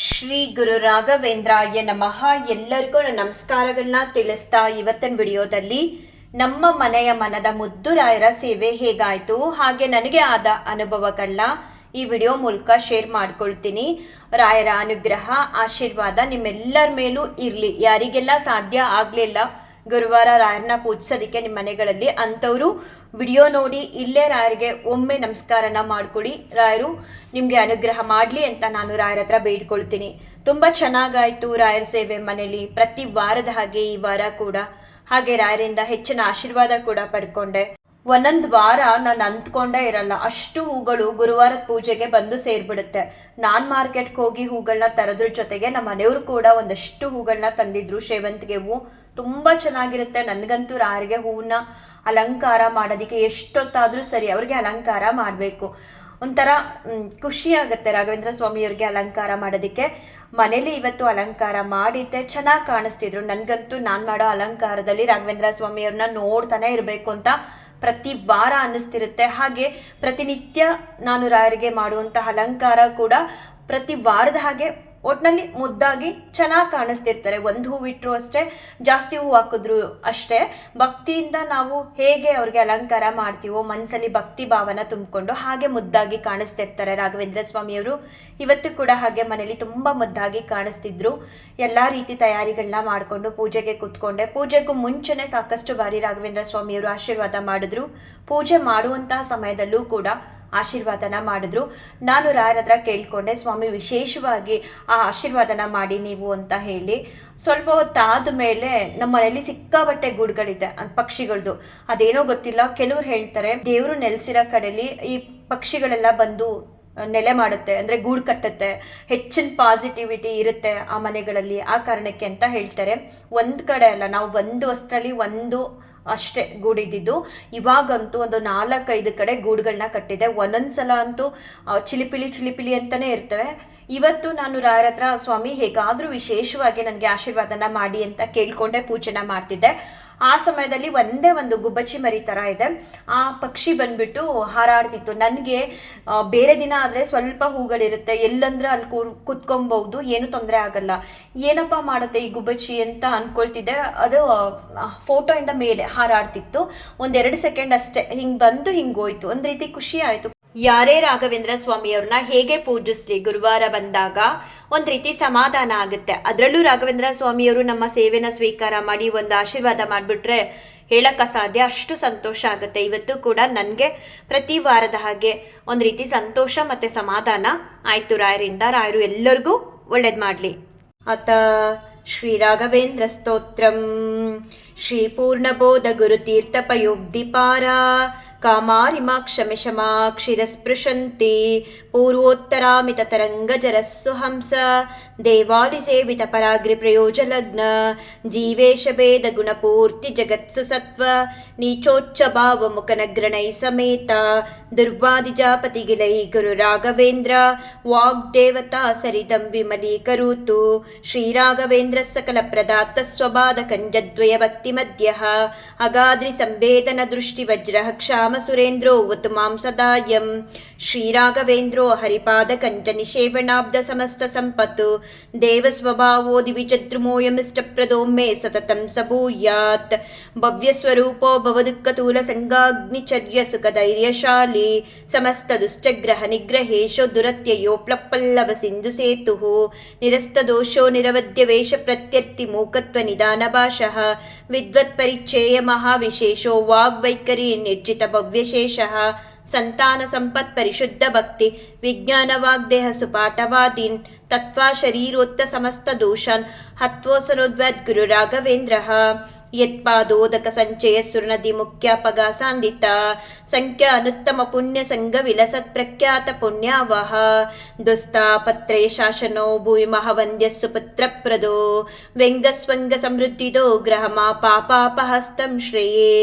ಶ್ರೀ ಗುರು ರಾಘವೇಂದ್ರಾಯ ನಮಃ. ಎಲ್ಲರಿಗೂ ನಮಸ್ಕಾರಗಳನ್ನ ತಿಳಿಸ್ತಾ ಇವತ್ತಿನ ವಿಡಿಯೋದಲ್ಲಿ ನಮ್ಮ ಮನೆಯ ಮನದ ಮುದ್ದು ರಾಯರ ಸೇವೆ ಹೇಗಾಯಿತು ಹಾಗೆ ನನಗೆ ಆದ ಅನುಭವಗಳನ್ನ ಈ ವಿಡಿಯೋ ಮೂಲಕ ಶೇರ್ ಮಾಡ್ಕೊಳ್ತೀನಿ. ರಾಯರ ಅನುಗ್ರಹ ಆಶೀರ್ವಾದ ನಿಮ್ಮೆಲ್ಲರ ಮೇಲೂ ಇರಲಿ. ಯಾರಿಗೆಲ್ಲ ಸಾಧ್ಯ ಆಗಲಿಲ್ಲ ಗುರುವಾರ ರಾಯರನ್ನ ಪೂಜಿಸೋದಕ್ಕೆ ನಿಮ್ಮ ಮನೆಗಳಲ್ಲಿ ಅಂಥವರು ವಿಡಿಯೋ ನೋಡಿ ಇಲ್ಲೇ ರಾಯರಿಗೆ ಒಮ್ಮೆ ನಮಸ್ಕಾರನ ಮಾಡ್ಕೊಳ್ಳಿ. ರಾಯರು ನಿಮಗೆ ಅನುಗ್ರಹ ಮಾಡಲಿ ಅಂತ ನಾನು ರಾಯರ ಹತ್ರ ಬೇಡ್ಕೊಳ್ತೀನಿ. ತುಂಬ ಚೆನ್ನಾಗಾಯಿತು ರಾಯರ ಸೇವೆ ಮನೇಲಿ. ಪ್ರತಿ ವಾರದ ಹಾಗೆ ಈ ವಾರ ಕೂಡ ಹಾಗೆ ರಾಯರಿಂದ ಹೆಚ್ಚಿನ ಆಶೀರ್ವಾದ ಕೂಡ ಪಡ್ಕೊಂಡೆ. ಒಂದೊಂದು ವಾರ ನಾನು ಅಂದ್ಕೊಂಡೇ ಇರಲ್ಲ, ಅಷ್ಟು ಹೂಗಳು ಗುರುವಾರದ ಪೂಜೆಗೆ ಬಂದು ಸೇರ್ಬಿಡುತ್ತೆ. ನಾನು ಮಾರ್ಕೆಟ್ಗೆ ಹೋಗಿ ಹೂಗಳನ್ನ ತರೋದ್ರ ಜೊತೆಗೆ ನಮ್ಮ ಮನೆಯವರು ಕೂಡ ಒಂದಷ್ಟು ಹೂಗಳನ್ನ ತಂದಿದ್ರು. ಸೇವಂತಿಗೆ ಹೂವು ತುಂಬ ಚೆನ್ನಾಗಿರುತ್ತೆ. ನನಗಂತೂ ರಾಯರಿಗೆ ಹೂವನ್ನ ಅಲಂಕಾರ ಮಾಡೋದಕ್ಕೆ ಎಷ್ಟೊತ್ತಾದರೂ ಸರಿ ಅವ್ರಿಗೆ ಅಲಂಕಾರ ಮಾಡಬೇಕು. ಒಂಥರ ಖುಷಿ ಆಗುತ್ತೆ ರಾಘವೇಂದ್ರ ಸ್ವಾಮಿಯವ್ರಿಗೆ ಅಲಂಕಾರ ಮಾಡೋದಕ್ಕೆ. ಮನೇಲಿ ಇವತ್ತು ಅಲಂಕಾರ ಮಾಡಿದ್ದೆ, ಚೆನ್ನಾಗಿ ಕಾಣಿಸ್ತಿದ್ರು. ನನಗಂತೂ ನಾನು ಮಾಡೋ ಅಲಂಕಾರದಲ್ಲಿ ರಾಘವೇಂದ್ರ ಸ್ವಾಮಿಯವ್ರನ್ನ ನೋಡ್ತಾನೆ ಇರಬೇಕು ಅಂತ ಪ್ರತಿ ವಾರ ಅನ್ನಿಸ್ತಿರುತ್ತೆ. ಹಾಗೆ ಪ್ರತಿನಿತ್ಯ ನಾನು ರಾಯರಿಗೆ ಮಾಡುವಂಥ ಅಲಂಕಾರ ಕೂಡ ಪ್ರತಿ ವಾರದ ಹಾಗೆ ಒಟ್ಟಿನಲ್ಲಿ ಮುದ್ದಾಗಿ ಚೆನ್ನಾಗಿ ಕಾಣಿಸ್ತಿರ್ತಾರೆ. ಒಂದು ಹೂವು ಇಟ್ಟರು ಅಷ್ಟೇ, ಜಾಸ್ತಿ ಹೂವು ಹಾಕಿದ್ರು ಅಷ್ಟೇ. ಭಕ್ತಿಯಿಂದ ನಾವು ಹೇಗೆ ಅವ್ರಿಗೆ ಅಲಂಕಾರ ಮಾಡ್ತೀವೋ ಮನಸ್ಸಲ್ಲಿ ಭಕ್ತಿ ಭಾವನ ತುಂಬಿಕೊಂಡು ಹಾಗೆ ಮುದ್ದಾಗಿ ಕಾಣಿಸ್ತಿರ್ತಾರೆ ರಾಘವೇಂದ್ರ ಸ್ವಾಮಿಯವರು. ಇವತ್ತು ಕೂಡ ಹಾಗೆ ಮನೇಲಿ ತುಂಬ ಮುದ್ದಾಗಿ ಕಾಣಿಸ್ತಿದ್ರು. ಎಲ್ಲ ರೀತಿ ತಯಾರಿಗಳನ್ನ ಮಾಡಿಕೊಂಡು ಪೂಜೆಗೆ ಕೂತ್ಕೊಂಡೆ. ಪೂಜೆಗೂ ಮುಂಚೆನೇ ಸಾಕಷ್ಟು ಬಾರಿ ರಾಘವೇಂದ್ರ ಸ್ವಾಮಿಯವರು ಆಶೀರ್ವಾದ ಮಾಡಿದ್ರು. ಪೂಜೆ ಮಾಡುವಂತಹ ಸಮಯದಲ್ಲೂ ಕೂಡ ಆಶೀರ್ವಾದನ ಮಾಡಿದ್ರು. ನಾನು ರಾಯರ ಹತ್ರ ಕೇಳ್ಕೊಂಡೆ, ಸ್ವಾಮಿ ವಿಶೇಷವಾಗಿ ಆ ಆಶೀರ್ವಾದನ ಮಾಡಿ ನೀವು ಅಂತ ಹೇಳಿ. ಸ್ವಲ್ಪ ಹೊತ್ತಾದ ಮೇಲೆ ನಮ್ಮ ಮನೆಯಲ್ಲಿ ಸಿಕ್ಕಾಬಟ್ಟೆ ಗೂಡುಗಳಿದೆ ಪಕ್ಷಿಗಳದ್ದು. ಅದೇನೋ ಗೊತ್ತಿಲ್ಲ, ಕೆಲವ್ರು ಹೇಳ್ತಾರೆ ದೇವರು ನೆಲೆಸಿರೋ ಕಡೆಯಲ್ಲಿ ಈ ಪಕ್ಷಿಗಳೆಲ್ಲ ಬಂದು ನೆಲೆ ಮಾಡುತ್ತೆ, ಅಂದರೆ ಗೂಡು ಕಟ್ಟುತ್ತೆ, ಹೆಚ್ಚಿನ ಪಾಸಿಟಿವಿಟಿ ಇರುತ್ತೆ ಆ ಮನೆಗಳಲ್ಲಿ, ಆ ಕಾರಣಕ್ಕೆ ಅಂತ ಹೇಳ್ತಾರೆ. ಒಂದು ಕಡೆ ಅಲ್ಲ, ನಾವು ಒಂದು ವಸ್ತ್ರದಲ್ಲಿ ಒಂದು ಅಷ್ಟೇ ಗೂಡಿದ್ದು. ಇವಾಗಂತೂ ಒಂದು 4-5 ಕಡೆ ಗೂಡುಗಳನ್ನ ಕಟ್ಟಿದೆ. ಒಂದೊಂದ್ಸಲ ಅಂತೂ ಚಿಲಿಪಿಲಿ ಅಂತಲೇ ಇರ್ತವೆ. ಇವತ್ತು ನಾನು ರಾಯರ ಹತ್ರ ಸ್ವಾಮಿ ಹೇಗಾದರೂ ವಿಶೇಷವಾಗಿ ನನಗೆ ಆಶೀರ್ವಾದನ ಮಾಡಿ ಅಂತ ಕೇಳ್ಕೊಂಡೆ ಪೂಜೆನ ಮಾಡ್ತಿದ್ದೆ. ಆ ಸಮಯದಲ್ಲಿ ಒಂದೇ ಒಂದು ಗುಬ್ಬಚ್ಚಿ ಮರಿ ಥರ ಇದೆ, ಆ ಪಕ್ಷಿ ಬಂದ್ಬಿಟ್ಟು ಹಾರಾಡ್ತಿತ್ತು. ನನಗೆ ಬೇರೆ ದಿನ ಆದರೆ ಸ್ವಲ್ಪ ಹೂಗಳಿರುತ್ತೆ, ಎಲ್ಲಂದ್ರೆ ಅಲ್ಲಿ ಕುತ್ಕೊಬಹುದು, ಏನು ತೊಂದರೆ ಆಗಲ್ಲ. ಏನಪ್ಪ ಮಾಡುತ್ತೆ ಈ ಗುಬ್ಬಚ್ಚಿ ಅಂತ ಅಂದ್ಕೊಳ್ತಿದ್ದೆ. ಅದು ಫೋಟೋಯಿಂದ ಮೇಲೆ ಹಾರಾಡ್ತಿತ್ತು. 1-2 ಸೆಕೆಂಡ್ ಅಷ್ಟೇ, ಹಿಂಗೆ ಬಂದು ಹಿಂಗೆ ಹೋಯ್ತು. ಒಂದು ರೀತಿ ಖುಷಿ ಆಯಿತು. ಯಾರೇ ರಾಘವೇಂದ್ರ ಸ್ವಾಮಿಯವ್ರನ್ನ ಹೇಗೆ ಪೂಜಿಸ್ಲಿ ಗುರುವಾರ ಬಂದಾಗ ಒಂದು ರೀತಿ ಸಮಾಧಾನ ಆಗುತ್ತೆ. ಅದರಲ್ಲೂ ರಾಘವೇಂದ್ರ ಸ್ವಾಮಿಯವರು ನಮ್ಮ ಸೇವೆನ ಸ್ವೀಕಾರ ಮಾಡಿ ಒಂದು ಆಶೀರ್ವಾದ ಮಾಡಿಬಿಟ್ರೆ ಹೇಳಕ್ಕೆ ಸಾಧ್ಯ, ಅಷ್ಟು ಸಂತೋಷ ಆಗುತ್ತೆ. ಇವತ್ತು ಕೂಡ ನನಗೆ ಪ್ರತಿ ವಾರದ ಹಾಗೆ ಒಂದು ರೀತಿ ಸಂತೋಷ ಮತ್ತು ಸಮಾಧಾನ ಆಯಿತು ರಾಯರಿಂದ. ರಾಯರು ಎಲ್ಲರಿಗೂ ಒಳ್ಳೇದು ಮಾಡಲಿ. ಅತ ಶ್ರೀ ರಾಘವೇಂದ್ರ ಸ್ತೋತ್ರಂ ಶ್ರೀ ಪೂರ್ಣಬೋಧ ಗುರುತೀರ್ಥಪಯೋಬ್ಧಿಪಾರ ಕಾಮಾರಿಮಾಕ್ಷಮಿಷಮಾಕ್ಷಿರಸ್ಪೃಶಂತಿ ಪೂರ್ವೋತ್ತರಾಮಿತ ತರಂಗಜರಸ್ಸು ಹಂಸ ದೇವಾಲಿಸೇವಿತ ಪರಾಗ್ರಿ ಪ್ರಯೋಜಲಗ್ನ ಜೀವೇಶ ಭೇದ ಗುಣಪೂರ್ತಿ ಜಗತ್ಸ ಸತ್ವ ನೀಚೋಚ್ಚ ಭಾವ ಮುಖನಗ್ರಣೈ ಸಮೇತ ದುರ್ವಾದಿಜಾಪತಿಗಿಲೈ ಗುರು ರಾಘವೇಂದ್ರ ವಾಗ್ದೇವತಾ ಸರಿದಂ ವಿಮಲೀಕರೋತು ಶ್ರೀರಾಘವೇಂದ್ರ ಸಕಲ ಪ್ರದಾತ್ತ ಸ್ವಬಾಧ ಕಂಜದ್ವಯ ಭಕ್ತಿ ಮಧ್ಯ ಅಗಾದ್ರಿ ಸಂವೇದನ ದೃಷ್ಟಿ ವಜ್ರ ಕ್ಷಾಮ ಸುರೇಂದ್ರೋ ವತು ಮಾಂ ಸದಾಯಂ ಶ್ರೀರಾಘವೇಂದ್ರೋ ಹರಿಪಾದ ಕಂಚ ನಿಷೇವಣಾಬ್ಧ ಸಮಸ್ತ ಸಂಪತ್ತು ದೇವ ಸ್ವಭಾವೋ ದಿವಿಚದ್ರುಮೋಯಮಿಷ್ಟಪ್ರದೋ ಮೇ ಸತತಂ ಸಭೂಯಾತ್ ಭವ್ಯಸ್ವರೂಪೋ ಭವದುಃಖತೂಲ ಸಂಗಾಗ್ನಿಚರ್ಯ ಸುಖಧೈರ್ಯಶಾಲಿ ಸಮಸ್ತ ದುಷ್ಟಗ್ರಹ ನಿಗ್ರಹೇಶೋ ದುರತ್ಯಯೋ ಪ್ಲಪ್ಪಲ್ಲವ ಸಿಂಧು ಸೇತು ನಿರಸ್ತದೋಷೋ ನಿರವಧ್ಯ ವೇಷ ಪ್ರತ್ಯರ್ಥಿ ಮೂಕತ್ವ ನಿಧಾನ ಭಾಷಃ ವಿದ್ವತ್ ಪರಿಚಯ ಮಹಾವಿಶೇಷೋ ವಾಗ್ವೈಖರಿ ನಿರ್ಜಿತ ಭವ್ಯಶೇಷಃ ಸಂತಾನ ಸಂಪತ್ ಪರಿಶುದ್ಧ ಭಕ್ತಿ ವಿಜ್ಞಾನ ವಾಗ್ದೇಹ ಸುಪಾಠವಾದೀನ್ ತತ್ವಾ ಶರೀರೋತ್ತ ಸಮಸ್ತ ದೋಷಾನ್ ಹತ್ವೋಸನೋದ್ವದ್ ಗುರು ರಾಘವೇಂದ್ರ ಯತ್ಪಾದೋದಕ ಸಂಚಯ ಸುರನದಿ ಮುಖ್ಯಾಪಗ ಸಾಂದಿತ ಸಂಖ್ಯಾ ಅನುತ್ತಮ ಪುಣ್ಯ ಸಂಘ ವಿಲಸತ್ ಪ್ರಖ್ಯಾತ ಪುಣ್ಯಾವಹ ದುಸ್ತಾಪತ್ರೇ ಶಾಸನೋ ಭೂಮಿ ಮಹವಂದ್ಯ ಸುಪುತ್ರಪ್ರದೋ ವ್ಯಂಗಸ್ವಂಗ ಸಮೃದ್ಧಿದೋ ಗ್ರಹಮಾ ಪಾಪಾಪಹಸ್ತಂ ಶ್ರೇಯೇ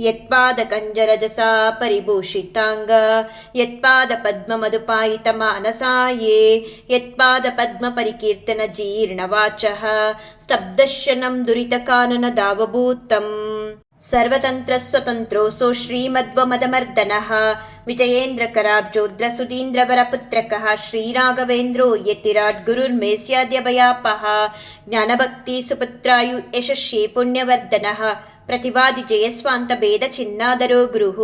ಯತ್ಪಾದ ಕಂಜರಜಸ ಪರಿಭೂಷಿತಾಂಗ ಯತ್ಪಾದ ಪದ್ಮ ಮಧುಪಾಯಿತ ಮಾನಸಾಯೇ ಯತ್ಪಾದ ಪದ್ಮ ಪರಿಕೀರ್ತನ ಜೀರ್ಣವಾಚಃ ಸ್ತಬ್ಧಶನಂ ದುರಿತ ಕಾನನ ದಾವಭೂತಂ सर्वतन्त्रस्वतन्त्रोऽसौ श्रीमध्वमदमर्दनः विजयेन्द्रकराब्जोद्रसुधीन्द्रवरपुत्रकः श्रीराघवेन्द्रो यतिराट् गुरुर्मे स्याद्यभयापः ज्ञानभक्तिसुपुत्रायु यशस्वी पुण्यवर्धनः प्रतिवादिजयस्वान्तभेदचिन्नादरो गुरुः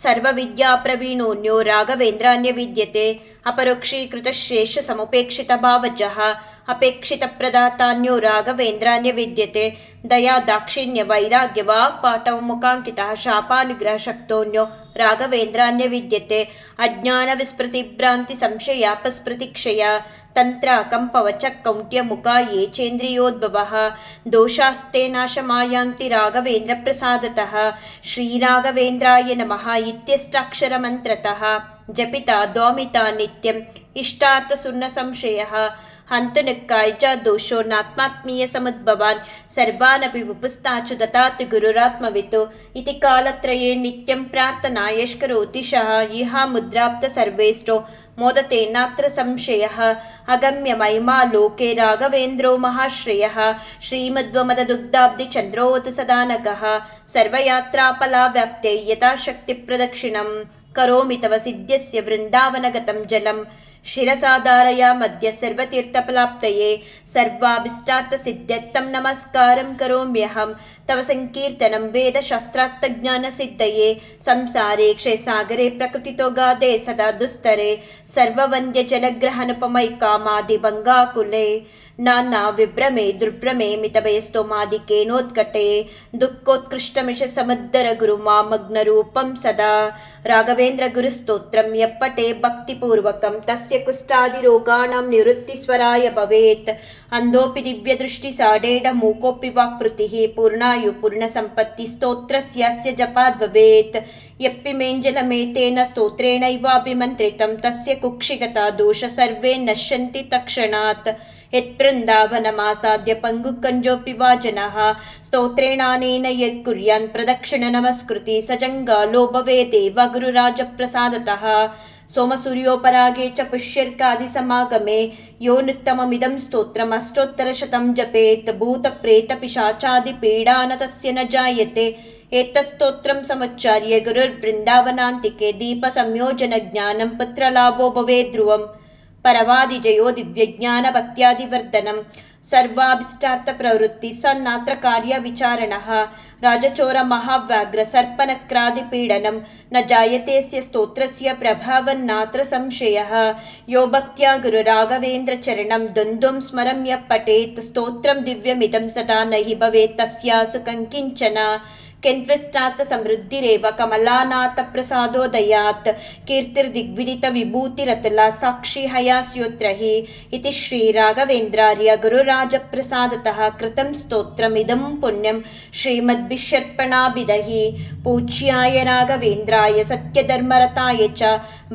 सर्वविद्याप्रवीणोऽन्यो राघवेन्द्रान्यविद्यते अपरोक्षीकृतश्रेष्ठसमुपेक्षितभावजः अपेक्षितप्रदातान्यो राघवेन्द्रान्यविद्यते दया दाक्षिण्यवैराग्यवाक्पाटवमुखाङ्कितः शापानुग्रहशक्तोऽन्यो राघवेन्द्रान्यविद्यते अज्ञानविस्मृतिभ्रान्तिसंशयापस्मृतिक्षया तन्त्राकम्पवचकौण्ट्यमुखा ये चेन्द्रियोद्भवः दोषास्ते नाशमायान्ति राघवेन्द्रप्रसादतः श्रीराघवेन्द्राय नमः इत्यष्टाक्षरमन्त्रतः जपिता द्वामिता नित्यम् इष्टार्थशून्यसंशयः हन्तनुक्काय दोषो नात्मात्मीयसमुद्भवान् सर्वानपि वपुस्ताचु ददाति गुरुरात्मवित् इति कालत्रये नित्यं प्रार्थना यष्करोति शः इह मुद्राप्तसर्वेष्टो मोदते नात्र संशयः अगम्य महिमा लोके राघवेन्द्रो महाश्रयः श्रीमद्वमददुग्धाब्धिचन्द्रोऽवतु सदानगः सर्वयात्राफलाव्याप्ते यथाशक्तिप्रदक्षिणं करोमि तव सिद्ध्यस्य वृन्दावनगतं जलम् शिरसाधारयामद्य सर्वतीर्थफलाप्तये सर्वाभीष्टार्थसिद्ध्यर्थं नमस्कारं करोम्यहं तव संकीर्तनं वेदशास्त्रार्थज्ञानसिद्धये संसारे क्षयसागरे प्रकृतितो गादे सदा दुस्तरे सर्ववन्द्यजलग्रहणुपमैकामादिभङ्गाकुले नाना विभ्रमे दुर्भ्रमे मितभयस्तोमादिकेनोत्कटे दुःखोत्कृष्टमिष समुद्धर गुरुमामग्नरूपं सदा राघवेन्द्र गुरुस्तोत्रं यप्पटे भक्तिपूर्वकं तस्य कुष्ठादिरोगाणां निवृत्तिस्वराय भवेत् अन्धोऽपि दिव्यदृष्टिसाडेड मूकोऽपि वाक्पृतिः पूर्णायु पूर्णसम्पत्तिस्तोत्रस्यास्य जपाद् भवेत् यप्पि मेञ्जलमेतेन स्तोत्रेणैवाभिमन्त्रितं तस्य कुक्षिगता दोष सर्वे नश्यन्ति तत्क्षणात् यत्बृन्दावनमासाद्य पङ्गुकञ्जोऽपि वा जनः स्तोत्रेणानेन यत्कुर्यान् प्रदक्षिण नमस्कृति सजङ्गालो भवेदेव गुरुराजप्रसादतः सोमसूर्योपरागे च पुष्यर्कादिसमागमे यो नुत्तममिदं स्तोत्रम् अष्टोत्तरशतं जपेत् भूतप्रेतपिशाचादिपीडा न तस्य न जायते एतत्स्तोत्रं समुच्चार्य गुरुर्बृन्दावनान्तिके दीपसंयोजनज्ञानं पुत्रलाभो भवेत् ध्रुवम् परवादिजयो दिव्यज्ञानभक्त्यादिवर्धनं सर्वाभीष्टार्थप्रवृत्ति सन्नात्र कार्यविचारणः राजचोरमहाव्याघ्र सर्पनक्रादिपीडनं न जायतेऽस्य स्तोत्रस्य प्रभावन्नात्र संशयः यो भक्त्या गुरुराघवेन्द्रचरणं द्वन्द्वं स्मरं यः पठेत् स्तोत्रं दिव्यमिदं सदा न हि भवेत् तस्यासु कङ्किञ्चन केन्त्वेष्टात् समृद्धिरेव कमलानाथप्रसादोदयात् कीर्तिर्दिग्विदितविभूतिरतुला साक्षी हयास्योत्र हि इति श्रीराघवेन्द्रार्य गुरुराजप्रसादतः कृतं स्तोत्रमिदं पुण्यं श्रीमद्भिषर्पणाभिदहि पूज्याय राघवेन्द्राय सत्यधर्मरताय च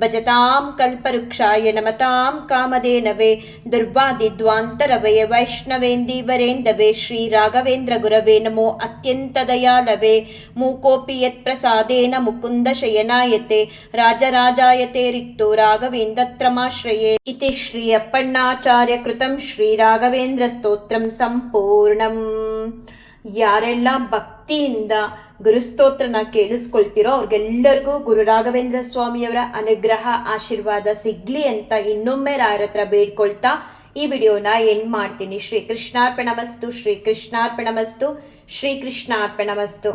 भजतां कल्पवृक्षाय नमतां कामधेनवे दुर्वादिध्वान्तरवये वैष्णवेन्दीवरेन्दवे श्रीराघवेन्द्रगुरवे नमो अत्यन्तदयालवे मूकोऽपि यत्प्रसादेन मुकुन्दशयनायते राजराजायते रिक्तो राघवेन्द्रत्रमाश्रये इति श्री अप्पण्णाचार्यकृतं श्रीराघवेन्द्रस्तोत्रं ಸಂಪೂರ್ಣಂ. ಯಾರೆಲ್ಲ ಭಕ್ತಿಯಿಂದ ಗುರುಸ್ತೋತ್ರನ ಕೇಳಿಸ್ಕೊಳ್ತಿರೋ ಅವ್ರಿಗೆಲ್ಲರಿಗೂ ಗುರು ರಾಘವೇಂದ್ರ ಸ್ವಾಮಿಯವರ ಅನುಗ್ರಹ ಆಶೀರ್ವಾದ ಸಿಗ್ಲಿ ಅಂತ ಇನ್ನೊಮ್ಮೆ ರಾಯರ ಹತ್ರ ಬೇಡ್ಕೊಳ್ತಾ ಈ ವಿಡಿಯೋನ ಎಂಡ್ ಮಾಡ್ತೀನಿ. ಶ್ರೀ ಕೃಷ್ಣಾರ್ಪಣಮಸ್ತು, ಶ್ರೀ ಕೃಷ್ಣಾರ್ಪಣಮಸ್ತು, ಶ್ರೀ ಕೃಷ್ಣಾರ್ಪಣಮಸ್ತು.